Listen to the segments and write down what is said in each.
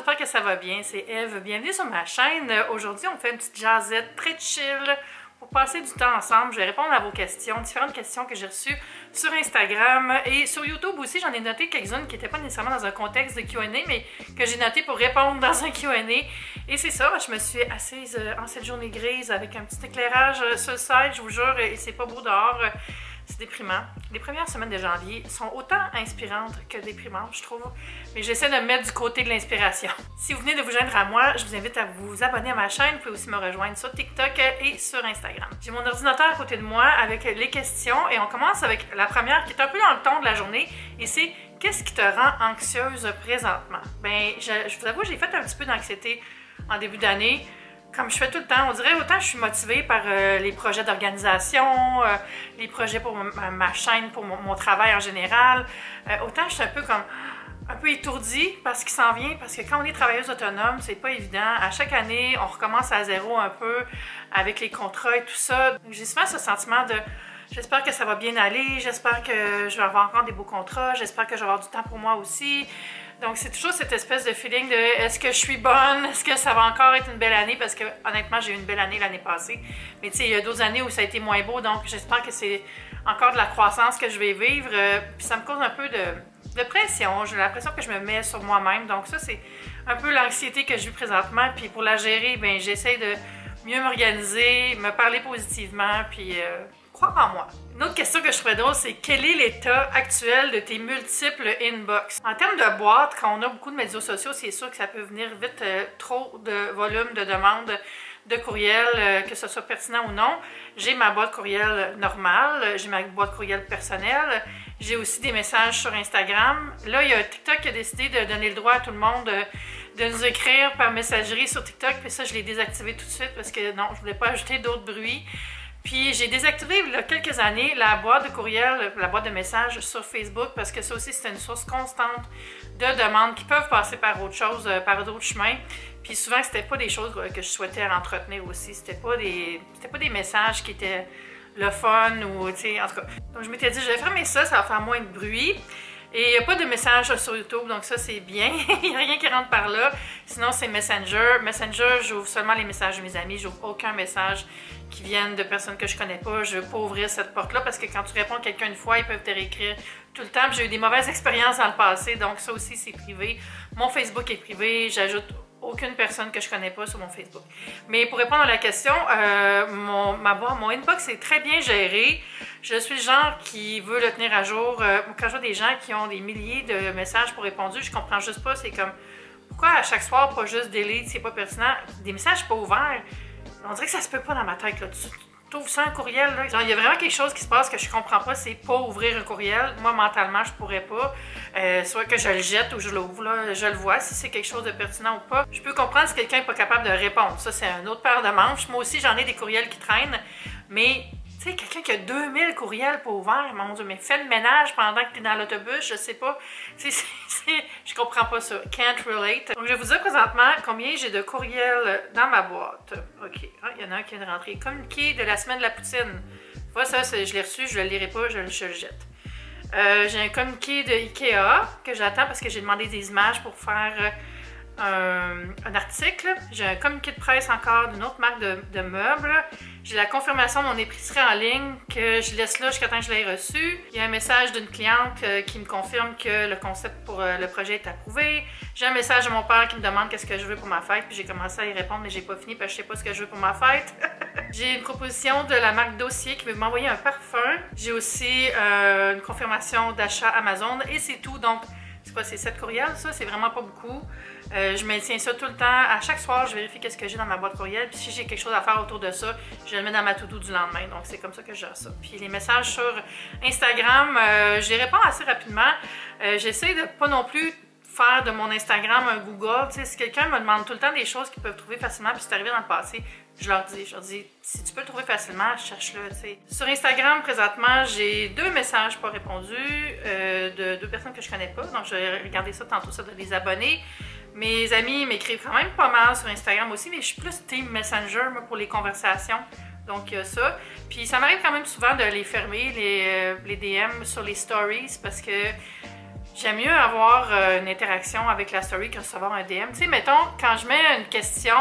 j'espère que ça va bien. C'est Eve, bienvenue sur ma chaîne. Aujourd'hui, on fait une petite jazzette très chill pour passer du temps ensemble. Je vais répondre à vos questions, différentes questions que j'ai reçues sur Instagram et sur YouTube aussi. J'en ai noté quelques-unes qui n'étaient pas nécessairement dans un contexte de Q&A, mais que j'ai noté pour répondre dans un Q&A. Et c'est ça, je me suis assise en cette journée grise avec un petit éclairage sur le site, je vous jure, et c'est pas beau dehors. C'est déprimant. Les premières semaines de janvier sont autant inspirantes que déprimantes, je trouve. Mais j'essaie de me mettre du côté de l'inspiration. Si vous venez de vous joindre à moi, je vous invite à vous abonner à ma chaîne. Vous pouvez aussi me rejoindre sur TikTok et sur Instagram. J'ai mon ordinateur à côté de moi avec les questions. Et on commence avec la première qui est un peu dans le ton de la journée. Et c'est « Qu'est-ce qui te rend anxieuse présentement? » Ben, je vous avoue, j'ai fait un petit peu d'anxiété en début d'année. Comme je fais tout le temps, on dirait autant je suis motivée par les projets d'organisation, les projets pour ma chaîne, pour mon travail en général, autant je suis un peu étourdie parce qu'il s'en vient, parce que quand on est travailleuse autonome, c'est pas évident. À chaque année, on recommence à zéro un peu avec les contrats et tout ça. J'ai souvent ce sentiment de j'espère que ça va bien aller, j'espère que je vais avoir encore des beaux contrats, j'espère que je vais avoir du temps pour moi aussi. Donc c'est toujours cette espèce de feeling de est-ce que je suis bonne, est-ce que ça va encore être une belle année, parce que honnêtement j'ai eu une belle année l'année passée, mais tu sais il y a d'autres années où ça a été moins beau, donc j'espère que c'est encore de la croissance que je vais vivre, puis ça me cause un peu de pression, j'ai l'impression que je me mets sur moi-même, donc ça c'est un peu l'anxiété que je vis présentement, puis pour la gérer, ben j'essaie de mieux m'organiser, me parler positivement, puis croire en moi. Une autre question que je trouvais drôle, c'est quel est l'état actuel de tes multiples inbox? En termes de boîte, quand on a beaucoup de médias sociaux, c'est sûr que ça peut venir vite trop de volume de demandes de courriel, que ce soit pertinent ou non. J'ai ma boîte courriel normale, j'ai ma boîte courriel personnelle, j'ai aussi des messages sur Instagram. Là, il y a TikTok qui a décidé de donner le droit à tout le monde de nous écrire par messagerie sur TikTok, puis ça, je l'ai désactivé tout de suite parce que non, je voulais pas ajouter d'autres bruits. Puis j'ai désactivé il y a quelques années la boîte de courriel, la boîte de messages sur Facebook parce que ça aussi c'est une source constante de demandes qui peuvent passer par autre chose, par d'autres chemins. Puis souvent c'était pas des choses que je souhaitais entretenir aussi, c'était pas des messages qui étaient le fun ou tu sais en tout cas. Donc je m'étais dit je vais fermer ça, ça va faire moins de bruit. Et il n'y a pas de message sur YouTube, donc ça c'est bien. Il n'y a rien qui rentre par là. Sinon c'est Messenger. Messenger, j'ouvre seulement les messages de mes amis. J'ouvre aucun message qui viennent de personnes que je connais pas. Je ne veux pas ouvrir cette porte-là parce que quand tu réponds à quelqu'un une fois, ils peuvent te réécrire tout le temps. J'ai eu des mauvaises expériences dans le passé, donc ça aussi c'est privé. Mon Facebook est privé, j'ajoute aucune personne que je connais pas sur mon Facebook. Mais pour répondre à la question, mon inbox est très bien géré. Je suis le genre qui veut le tenir à jour. Quand je vois des gens qui ont des milliers de messages pour répondre, je comprends juste pas. C'est comme, pourquoi à chaque soir, pas juste delete, c'est pas pertinent. Des messages pas ouverts, on dirait que ça se peut pas dans ma tête. Là. Tu ouvres ça un courriel, là. Genre, il y a vraiment quelque chose qui se passe que je comprends pas, c'est pas ouvrir un courriel. Moi, mentalement, je pourrais pas. Soit que je le jette ou je l'ouvre, là, je le vois, si c'est quelque chose de pertinent ou pas. Je peux comprendre si quelqu'un n'est pas capable de répondre. Ça, c'est un autre paire de manches. Moi aussi, j'en ai des courriels qui traînent, mais tu sais, quelqu'un qui a 2000 courriels pas ouverts, mon Dieu, mais fais le ménage pendant que tu es dans l'autobus, je sais pas. Je comprends pas ça. Can't relate. Donc, je vais vous dire présentement combien j'ai de courriels dans ma boîte. OK. Il y en a un qui vient de rentrer. Communiqué de la semaine de la poutine. Voilà, ça, je l'ai reçu, je le lirai pas, je le jette. J'ai un communiqué de Ikea que j'attends parce que j'ai demandé des images pour faire un article. J'ai un communiqué de presse encore d'une autre marque de meubles. J'ai la confirmation de mon épicerie en ligne que je laisse là jusqu'à temps que je l'ai reçu. Il y a un message d'une cliente qui me confirme que le concept pour le projet est approuvé. J'ai un message de mon père qui me demande qu'est-ce que je veux pour ma fête, puis j'ai commencé à y répondre mais j'ai pas fini parce que je sais pas ce que je veux pour ma fête. J'ai une proposition de la marque Dossier qui veut m'envoyer un parfum. J'ai aussi une confirmation d'achat Amazon et c'est tout. Donc c'est quoi, c'est 7 courriels, ça? C'est vraiment pas beaucoup. Je maintiens ça tout le temps. À chaque soir, je vérifie qu'est-ce que j'ai dans ma boîte courriel. Puis si j'ai quelque chose à faire autour de ça, je le mets dans ma to-do du lendemain. Donc c'est comme ça que je gère ça. Puis les messages sur Instagram, j'y réponds assez rapidement. J'essaie de pas non plus faire de mon Instagram un Google. Tu sais, si quelqu'un me demande tout le temps des choses qu'ils peuvent trouver facilement, puis c'est arrivé dans le passé, je leur dis, si tu peux le trouver facilement, cherche-le, tu sais. Sur Instagram, présentement, j'ai 2 messages pas répondus de 2 personnes que je connais pas. Donc, je vais regarder ça tantôt, ça de les abonner. Mes amis m'écrivent quand même pas mal sur Instagram aussi, mais je suis plus team Messenger, moi, pour les conversations. Donc, il y a ça. Puis, ça m'arrive quand même souvent de les fermer, les DM sur les stories, parce que J'aime mieux avoir une interaction avec la story que recevoir un DM. Tu sais, mettons, quand je mets une question,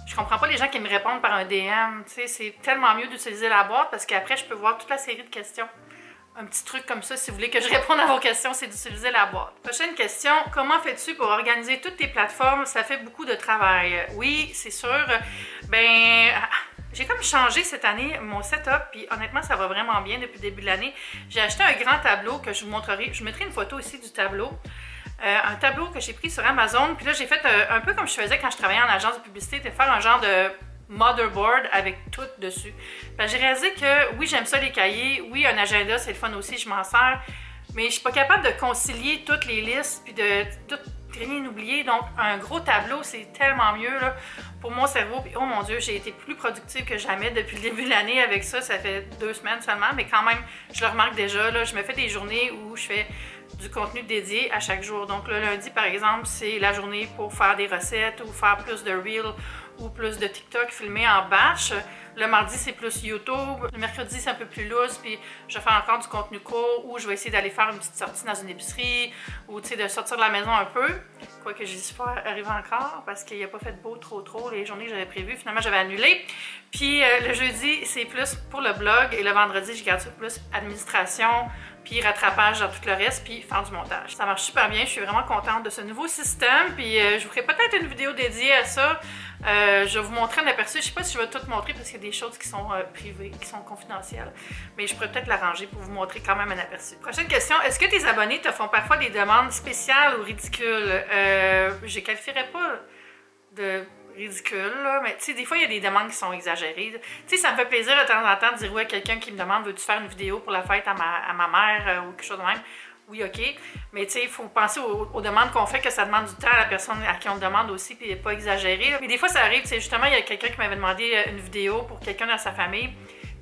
je comprends pas les gens qui me répondent par un DM. Tu sais, c'est tellement mieux d'utiliser la boîte parce qu'après, je peux voir toute la série de questions. Un petit truc comme ça, si vous voulez que je réponde à vos questions, c'est d'utiliser la boîte. Prochaine question, comment fais-tu pour organiser toutes tes plateformes? Ça fait beaucoup de travail. Oui, c'est sûr. Ben, j'ai comme changé cette année mon setup, puis honnêtement, ça va vraiment bien depuis le début de l'année. J'ai acheté un grand tableau que je vous montrerai. Je mettrai une photo ici du tableau. Un tableau que j'ai pris sur Amazon, puis là, j'ai fait un peu comme je faisais quand je travaillais en agence de publicité, de faire un genre de motherboard avec tout dessus. J'ai réalisé que oui, j'aime ça les cahiers, oui, un agenda, c'est le fun aussi, je m'en sers, mais je suis pas capable de concilier toutes les listes puis de tout rien oublier. Donc, un gros tableau, c'est tellement mieux là, pour mon cerveau. Puis, oh mon Dieu, j'ai été plus productive que jamais depuis le début de l'année avec ça. Ça fait 2 semaines seulement, mais quand même, je le remarque déjà. Là, je me fais des journées où je fais du contenu dédié à chaque jour. Donc, le lundi, par exemple, c'est la journée pour faire des recettes ou faire plus de Reels ou plus de TikTok filmé en batch. Le mardi, c'est plus YouTube. Le mercredi, c'est un peu plus loose, puis je vais faire encore du contenu court ou je vais essayer d'aller faire une petite sortie dans une épicerie ou de sortir de la maison un peu. Quoique j'y suis pas arrivée encore parce qu'il n'a pas fait beau trop les journées que j'avais prévues. Finalement, j'avais annulé. Puis le jeudi, c'est plus pour le blog et le vendredi, je garde ça plus administration, puis rattrapage dans tout le reste, puis faire du montage. Ça marche super bien, je suis vraiment contente de ce nouveau système, puis je vous ferai peut-être une vidéo dédiée à ça. Je vais vous montrer un aperçu, je sais pas si je vais tout montrer parce qu'il y a des choses qui sont privées, qui sont confidentielles, mais je pourrais peut-être l'arranger pour vous montrer quand même un aperçu. Prochaine question, est-ce que tes abonnés te font parfois des demandes spéciales ou ridicules? Je qualifierais pas de ridicule, là, mais tu sais, des fois, il y a des demandes qui sont exagérées. Tu sais, ça me fait plaisir de temps en temps de dire ouais, quelqu'un qui me demande veux-tu faire une vidéo pour la fête à ma mère ou quelque chose de même. Oui, ok. Mais tu sais, il faut penser aux demandes qu'on fait, que ça demande du temps à la personne à qui on le demande aussi, puis pas exagéré. Mais des fois, ça arrive, tu sais, justement, il y a quelqu'un qui m'avait demandé une vidéo pour quelqu'un dans sa famille.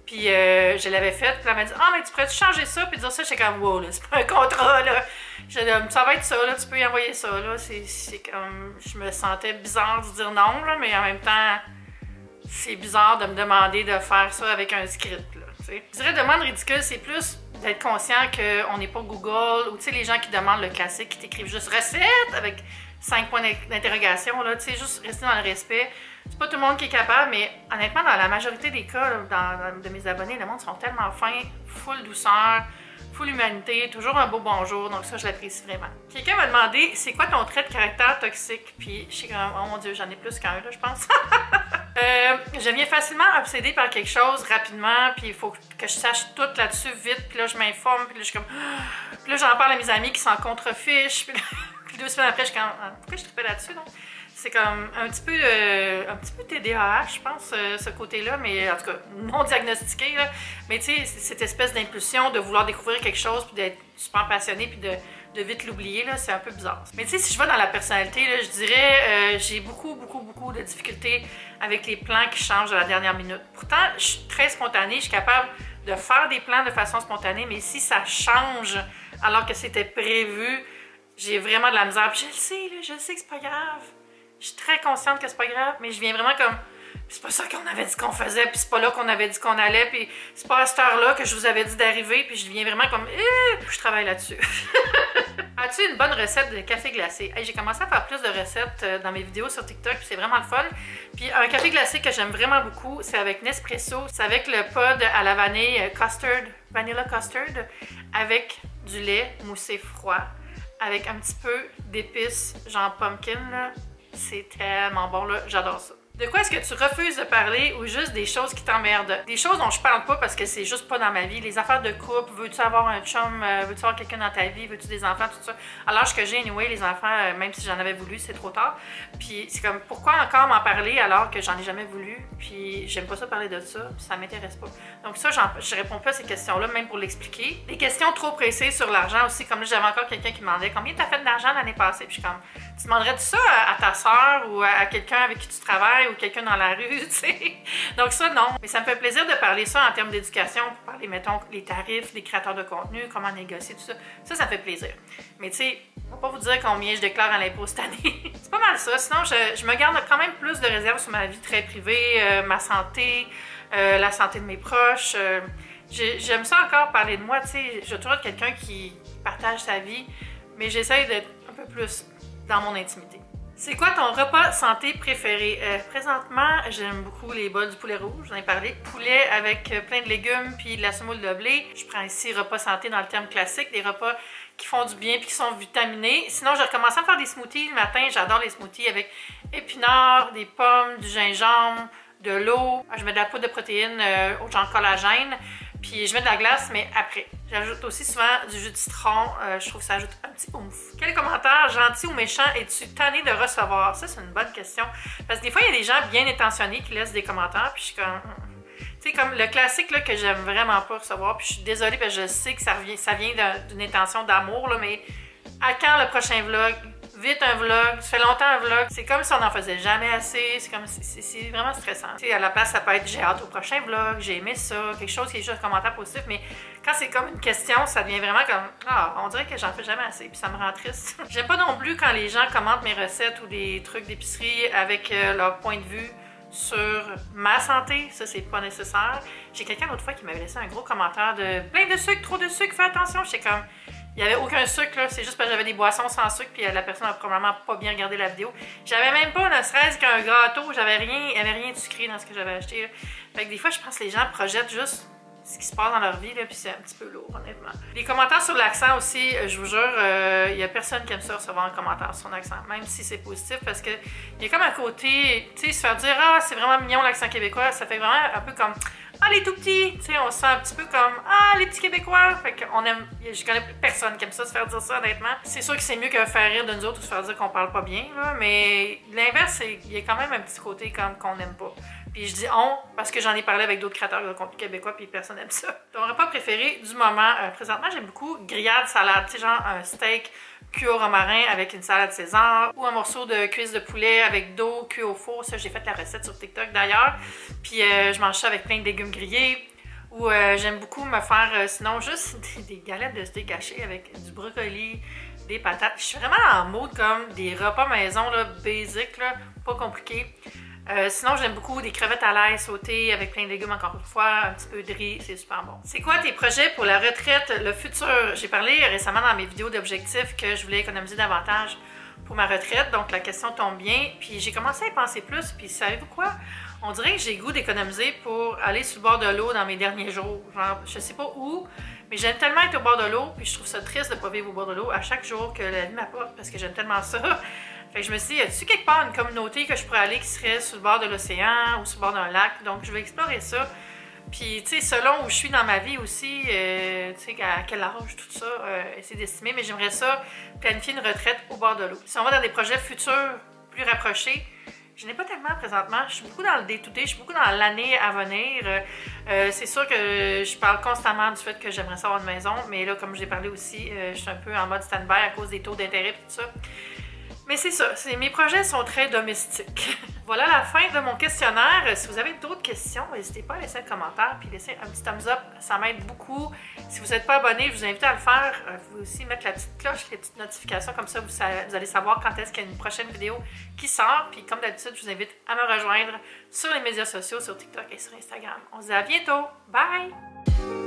Puis je l'avais faite, puis elle m'a dit ah, mais tu pourrais-tu changer ça? Puis dire ça, j'étais comme wow, là, c'est pas un contrat, là. Ça va être ça, là, tu peux y envoyer ça, là. C'est comme. Je me sentais bizarre de dire non, là, mais en même temps, c'est bizarre de me demander de faire ça avec un script, là. T'sais. Je dirais demande ridicule, c'est plus d'être conscient qu'on n'est pas Google, ou tu sais, les gens qui demandent le classique, qui t'écrivent juste recette avec 5 points d'interrogation, là, tu sais, juste rester dans le respect. C'est pas tout le monde qui est capable, mais honnêtement, dans la majorité des cas, là, de mes abonnés, le monde sont tellement fins, full douceur, full humanité, toujours un beau bonjour, donc ça, je l'apprécie vraiment. Quelqu'un m'a demandé, c'est quoi ton trait de caractère toxique? Puis je suis comme, oh mon Dieu, j'en ai plus qu'un, là, je pense. Je deviens facilement obsédée par quelque chose rapidement, puis il faut que je sache tout là-dessus vite, puis là, je m'informe, puis là, je suis comme... Puis là, j'en parle à mes amis qui s'en contrefichent, puis, là, puis 2 semaines après, je suis comme, pourquoi je trippais là-dessus, donc? C'est comme un petit peu TDAH, je pense, ce côté-là, mais en tout cas, non diagnostiqué, là. Mais tu sais, cette espèce d'impulsion de vouloir découvrir quelque chose, puis d'être super passionné, puis de vite l'oublier, là, c'est un peu bizarre. Mais tu sais, si je vais dans la personnalité, là, je dirais, j'ai beaucoup de difficultés avec les plans qui changent à la dernière minute. Pourtant, je suis très spontanée, je suis capable de faire des plans de façon spontanée, mais si ça change alors que c'était prévu, j'ai vraiment de la misère. Puis je le sais que c'est pas grave. Je suis très consciente que c'est pas grave, mais je viens vraiment comme... C'est pas ça qu'on avait dit qu'on faisait, puis c'est pas là qu'on avait dit qu'on allait, puis c'est pas à cette heure-là que je vous avais dit d'arriver, puis je viens vraiment comme... je travaille là-dessus. As-tu une bonne recette de café glacé? Hey, j'ai commencé à faire plus de recettes dans mes vidéos sur TikTok, puis c'est vraiment le fun. Puis un café glacé que j'aime vraiment beaucoup, c'est avec Nespresso. C'est avec le pod à la vanille vanilla custard, avec du lait moussé froid, avec un petit peu d'épices, genre pumpkin, là. C'est tellement bon, là, j'adore ça. De quoi est-ce que tu refuses de parler ou juste des choses qui t'emmerdent? Des choses dont je parle pas parce que c'est juste pas dans ma vie. Les affaires de couple, veux-tu avoir un chum, veux-tu avoir quelqu'un dans ta vie, veux-tu des enfants, tout ça. À l'âge que j'ai, anyway, les enfants, même si j'en avais voulu, c'est trop tard. Puis c'est comme, pourquoi encore m'en parler alors que j'en ai jamais voulu? Puis j'aime pas ça parler de ça, puis ça m'intéresse pas. Donc ça, je réponds pas à ces questions-là, même pour l'expliquer. Des questions trop pressées sur l'argent aussi, comme là, j'avais encore quelqu'un qui me demandait combien t'as fait d'argent l'année passée, puis je suis comme, tu demanderais-tu ça à ta soeur ou à quelqu'un avec qui tu travailles ou quelqu'un dans la rue, tu sais? Donc ça, non. Mais ça me fait plaisir de parler ça en termes d'éducation, pour parler, mettons, les tarifs des créateurs de contenu, comment négocier, tout ça. Ça me fait plaisir. Mais tu sais, je ne vais pas vous dire combien je déclare à l'impôt cette année. C'est pas mal ça. Sinon, je me garde quand même plus de réserve sur ma vie très privée, ma santé, la santé de mes proches. J'aime ça encore parler de moi, tu sais. Je suis toujours quelqu'un qui partage sa vie. mais j'essaye d'être un peu plus dans mon intimité. C'est quoi ton repas santé préféré? Présentement, j'aime beaucoup les bols du poulet rouge, j'en ai parlé. Poulet avec plein de légumes puis de la semoule de blé. Je prends ici repas santé dans le terme classique, des repas qui font du bien puis qui sont vitaminés. Sinon, j'ai recommencé à me faire des smoothies le matin. J'adore les smoothies avec épinards, des pommes, du gingembre, de l'eau. Je mets de la poudre de protéines au genre collagène. Puis je mets de la glace, mais après. J'ajoute aussi souvent du jus de citron. Je trouve que ça ajoute un petit oomph. Quel commentaire, gentil ou méchant, es-tu tanné de recevoir? Ça, c'est une bonne question. Parce que des fois, il y a des gens bien intentionnés qui laissent des commentaires. Puis je suis comme... Tu sais, comme le classique là, que j'aime vraiment pas recevoir. Puis je suis désolée parce que je sais que ça vient d'une intention d'amour. Mais à quand le prochain vlog? Vite un vlog, ça fait longtemps un vlog, c'est comme si on n'en faisait jamais assez, c'est vraiment stressant. Tu sais, à la place, ça peut être j'ai hâte au prochain vlog, j'ai aimé ça, quelque chose qui est juste un commentaire positif, mais quand c'est comme une question, ça devient vraiment comme ah, on dirait que j'en fais jamais assez, puis ça me rend triste. J'aime pas non plus quand les gens commentent mes recettes ou des trucs d'épicerie avec leur point de vue sur ma santé, ça c'est pas nécessaire. J'ai quelqu'un l'autre fois qui m'avait laissé un gros commentaire de plein de sucre, trop de sucre, fais attention, j'étais comme... Il n'y avait aucun sucre, c'est juste parce que j'avais des boissons sans sucre, puis la personne n'a probablement pas bien regardé la vidéo. J'avais même pas, ne serait-ce qu'un gâteau, il n'y avait rien de sucré dans ce que j'avais acheté. Là. Fait que des fois, je pense que les gens projettent juste ce qui se passe dans leur vie, là, puis c'est un petit peu lourd, honnêtement. Les commentaires sur l'accent aussi, je vous jure, il n'y a personne qui aime ça recevoir un commentaire sur son accent, même si c'est positif, parce que il y a comme un côté, tu sais, se faire dire « Ah, c'est vraiment mignon l'accent québécois », ça fait vraiment un peu comme « Ah, les tout petits », tu sais, on se sent un petit peu comme « Ah, les petits Québécois », fait qu'on aime, je connais personne qui aime ça, se faire dire ça, honnêtement. C'est sûr que c'est mieux que faire rire de nous autres ou se faire dire qu'on parle pas bien, là, mais l'inverse, il y a quand même un petit côté comme qu'on n'aime pas. Puis je dis on parce que j'en ai parlé avec d'autres créateurs de contenu québécois puis personne n'aime ça. Ton repas préféré du moment, présentement j'aime beaucoup grillade salade, tu sais genre un steak cuit au romarin avec une salade César ou un morceau de cuisse de poulet avec d'eau cuit au four. Ça j'ai fait la recette sur TikTok d'ailleurs. Puis je mange ça avec plein de légumes grillés. Ou j'aime beaucoup me faire sinon juste des galettes de steak haché avec du brocoli, des patates. Je suis vraiment en mode comme des repas maison là, basic, là, pas compliqués. Sinon, j'aime beaucoup des crevettes à l'ail sautées avec plein de légumes encore une fois, un petit peu de riz, c'est super bon. C'est quoi tes projets pour la retraite, le futur? J'ai parlé récemment dans mes vidéos d'objectifs que je voulais économiser davantage pour ma retraite, donc la question tombe bien. Puis j'ai commencé à y penser plus, puis savez-vous quoi? On dirait que j'ai le goût d'économiser pour aller sur le bord de l'eau dans mes derniers jours. Genre, je sais pas où, mais j'aime tellement être au bord de l'eau, puis je trouve ça triste de ne pas vivre au bord de l'eau à chaque jour que la vie m'apporte, parce que j'aime tellement ça. Fait que je me suis dit, y a-t-il quelque part une communauté que je pourrais aller qui serait sur le bord de l'océan ou sur le bord d'un lac? Donc, je vais explorer ça. Puis, tu sais, selon où je suis dans ma vie aussi, tu sais, à quel âge, tout ça, essayer d'estimer. Mais j'aimerais ça planifier une retraite au bord de l'eau. Si on va dans des projets futurs plus rapprochés, je n'ai pas tellement présentement. Je suis beaucoup dans le day-to-day, je suis beaucoup dans l'année à venir. C'est sûr que je parle constamment du fait que j'aimerais ça avoir une maison. Mais là, comme je l'ai parlé aussi, je suis un peu en mode stand-by à cause des taux d'intérêt et tout ça. Mais c'est ça, mes projets sont très domestiques. Voilà la fin de mon questionnaire. Si vous avez d'autres questions, n'hésitez pas à laisser un commentaire puis laisser un petit thumbs up, ça m'aide beaucoup. Si vous n'êtes pas abonné, je vous invite à le faire. Vous pouvez aussi mettre la petite cloche, les petites notifications, comme ça vous allez savoir quand est-ce qu'il y a une prochaine vidéo qui sort. Puis comme d'habitude, je vous invite à me rejoindre sur les médias sociaux, sur TikTok et sur Instagram. On se dit à bientôt. Bye!